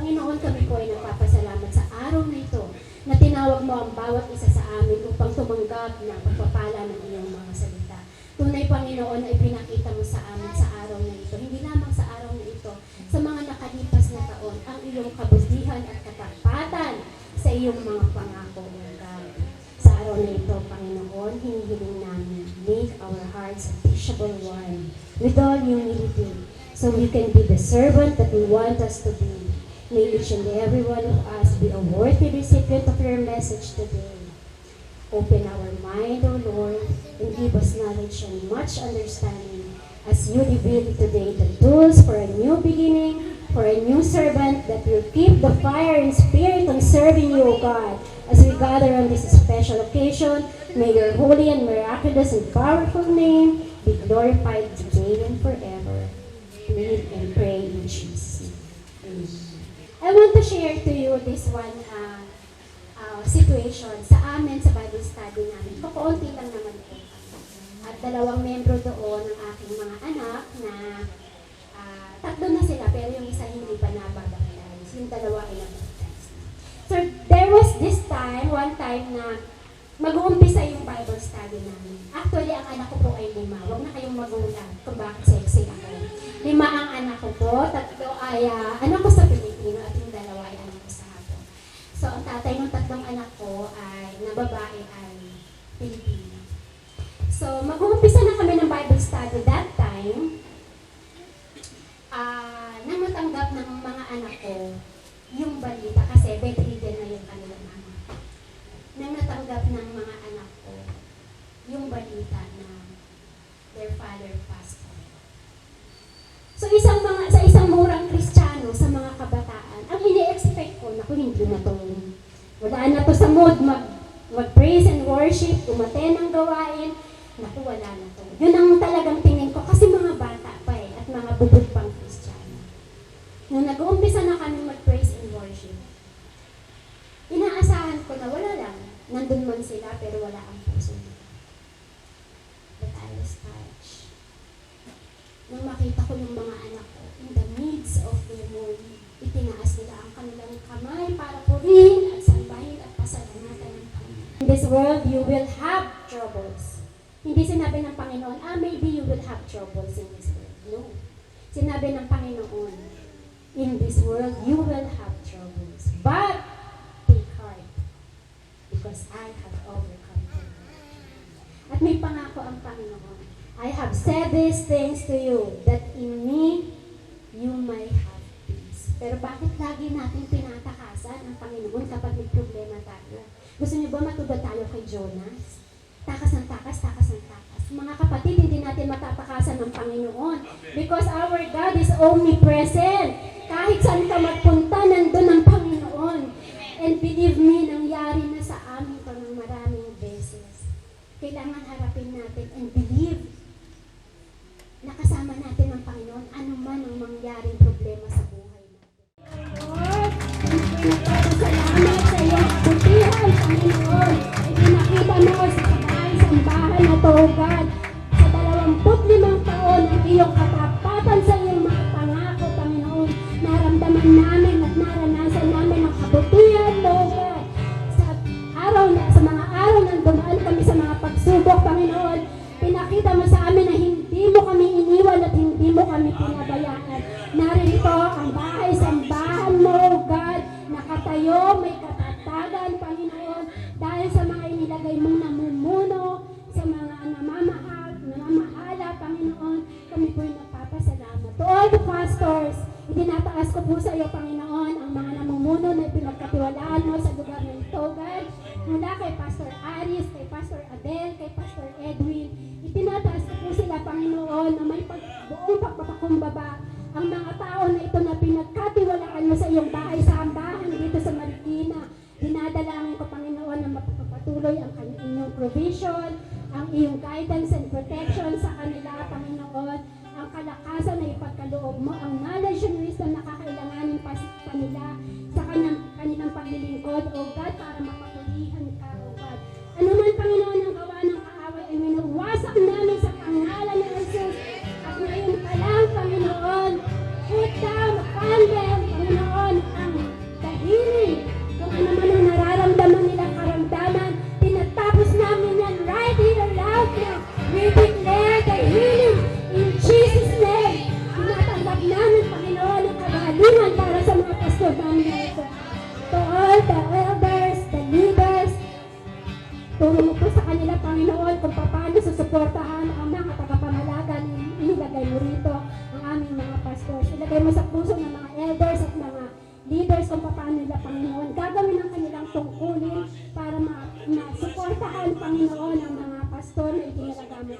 Panginoon, kami po ay nagpapasalamat sa araw na ito na tinawag mo ang bawat isa sa amin upang tumanggap ng pagpapala ng iyong mga salita. Tunay, Panginoon, ay pinakita mo sa amin sa araw na ito, hindi lamang sa araw na ito, sa mga nakalipas na taon, ang iyong kabutihan at katapatan sa iyong mga pangako, O God. Sa araw na ito, Panginoon, hinihiling namin, make our hearts a teachable one with all humility, so we can be the servant that you want us to be. May each and every one of us be a worthy recipient of your message today. Open our mind, O Lord, and give us knowledge and much understanding as you reveal today the tools for a new beginning, for a new servant that will keep the fire and spirit on serving you, O God. As we gather on this special occasion, may your holy and miraculous and powerful name be glorified today and forever. Live and pray in Jesus' name. Amen. I want to share to you this one situation sa amin sa Bible study namin. Kukunti lang naman po. At dalawang membro doon ng aking mga anak na tatlo na sila pero yung isa hindi pa nababaptize. Yung dalawa ay nabaptize na. So there was this time, one time na mag-uumpisa yung Bible study namin. Actually, ang anak ko po ay 5. Huwag na kayong magulat kung bakit sexy ako. 5 ang anak ko po. 3 ay anak ko sa Pilipino at yung 2 ay anak ko sa Hapon. So, ang tatay ng 3 anak ko ay, na babae ay Pilipino. So, mag-uumpisa na kami ng Bible study that time. Nang matanggap ng mga anak ko yung balita kasi bedridden na yung kanilang anak. Nang natanggap ng mga anak ko yung balita na their father passed away. So sa isang murang Kristiyano, sa mga kabataan, ang ini-expect ko, naku, hindi na to, wala na to sa mood, mag-praise and worship, umaten ang gawain, naku, wala na to. Yun ang talagang tingin ko, kasi mga bata pa at mga bubog pang Kristiyano. Nung nag-uumpisa na kami mag-praise and worship, inaasahan ko na wala lang, nandun man sila pero wala ang puso nila. But I was touched. Nung makita ko yung mga anak ko, in the midst of their mourning, itinaas nila ang kanilang kamay para purihin at sambahin at pasalamatan ng Panginoon. In this world, you will have troubles. Hindi sinabi ng Panginoon, maybe you will have troubles in this world. No. Sinabi ng Panginoon, in this world, you will have troubles. But, take heart, because I have overcome them. At may pangako ang Panginoon, I have said these things to you, that in me, you may have peace. Pero bakit lagi natin tinatakasan ang Panginoon kapag may problema tayo? Gusto niyo ba matulad tayo kay Jonas? Takas ng takas, takas ng takas. Mga kapatid, hindi natin matatakasan ng Panginoon. Because our God is omnipresent. Kahit saan ka magpunta, nandun ang Panginoon. And believe me, nangyari na sa amin pa ng maraming beses. Kailangan harapin natin and believe na kasama natin ang Panginoon, ano man ang mangyaring problema sa buhay natin. Lord, salamat sa iyong kabutihan, Panginoon. Ipinakita mo sa kabahay-sambahan na to, God, sa 25 taon ang iyong katapatan sa iyong mga pangako, Panginoon. Naramdaman namin at naranasan namin ang kabutihan mo, God. Sa mga araw na dumaan kami sa mga pagsubok, Panginoon, pinakita mo sa amin na hindi mo kami iniwan at hindi mo kami pinabayaan. Narito ang bahay-sambahan mo, God, nakatayo, may katatagan, Panginoon, dahil sa mga inilagay mong namumuno, sa mga namamahala, Panginoon, kami po'y nagpapasalamat. To all the pastors, itinataas ko po sa iyo, Panginoon, ang mga namumuno na pinagkatiwalaan mo sa lugar na ito, God. Mula kay Pastor Aris, kay Pastor Abel, kay Pastor Edwin, itinataas ko po sila, Panginoon, na may buong pagpapakumbaba ang mga tao na ito na pinagkatiwalaan mo sa iyong bahay-sambahan dito sa Marikina. Dinadalangin ko, Panginoon, na mapapatuloy ang inyong provision, ang iyong guidance and protection sa kanila, Panginoon, ang kalakasan na ipagkaloob mo, ang knowledge and wisdom na kakailanganin pa nila sa kanilang paglilingkod, O God, para mapapulihan ka, O God. Ano man, Panginoon, ang gawa ng kaaway ay minuwasak namin sa pangalan ng Jesus. At ngayon pa lang, Panginoon, put down upon them, Panginoon, ang pastor namin ito. To all the elders, the leaders, turo mo po sa kanila, Panginoon, kung paano susuportahan ang mga tagapangalaga na inilagay mo rito, ang aming mga pastors. Ilagay mo sa puso ng mga elders at mga leaders kung paano nila, Panginoon. Gagawin ang kanilang tungkulin para masuportahan, Panginoon, ang mga pastor na itinalaga mo.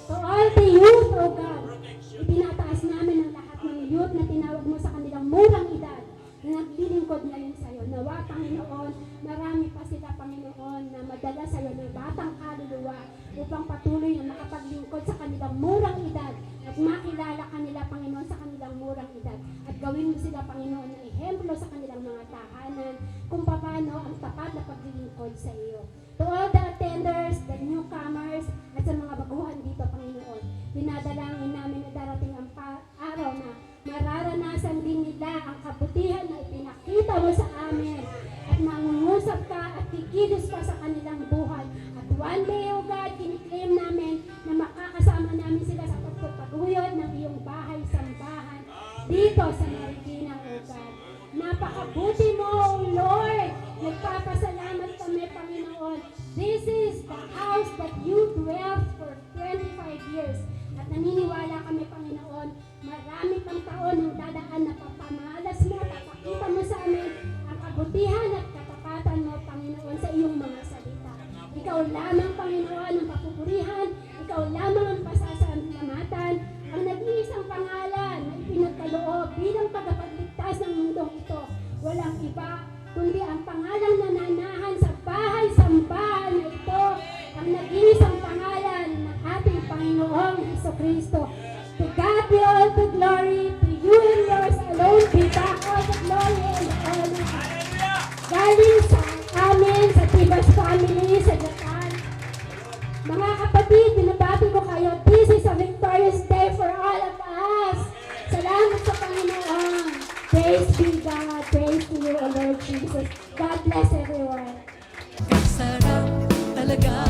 To all the youth, O God, itinataas namin ang lahat ng youth na tinawag mo sa kanilang murang edad na naglilingkod ngayon sa iyo. Nawa, Panginoon, marami pa sila, Panginoon, na madala sa iyo ng batang kaluluwa upang patuloy na makapaglingkod sa kanilang murang edad at makilala kanila, Panginoon, sa kanilang murang edad. At gawin mo sila, Panginoon, na ehemplo sa kanilang mga tahanan kung paano ang tapat na paglilingkod sa iyo. To all the attenders, the newcomers, at sa mga baguhan dito, Panginoon, dinadalangin namin na darating ang araw na mararanasan din nila ang kabutihan na ipinakita mo sa amin at mangungusap ka at kikilos pa sa kanilang buhay. At one day, O God, kiniklaim namin na makakasama namin sila sa pagpapaguyod ng iyong bahay-sambahan dito sa Marikina, O God. Napakabuti mo, O Lord! Nagpapasalamat kami, Panginoon. This is the house that you dwelt for 25 years. At naniniwala kami, Panginoon, marami pang taon ang dadaan na papamalas mo at papakita mo sa amin ang kabutihan at katapatan mo, Panginoon, sa iyong mga salita. Ikaw lamang, Panginoon, ang papupurihan. Ikaw lamang ang pasasalamatan. Ang nag-iisang pangalan na ipinagkaloob bilang tagapagligtas ng mundong ito. Walang iba kundi ang pangalang nananahan sa bahay-sambahan na ito, ang nag-iisang pangalan ng ating Panginoong Jesucristo. To God be all the glory, to you and yours alone be back all the glory and honor. Galing sa amin, sa Tibas family, sa Japan. Mga kapatid, binabati ko kayo, this is a victorious day for all of us. Salamat sa Panginoon. Praise be God. Praise to you, O Lord Jesus. God bless everyone. Sarap talaga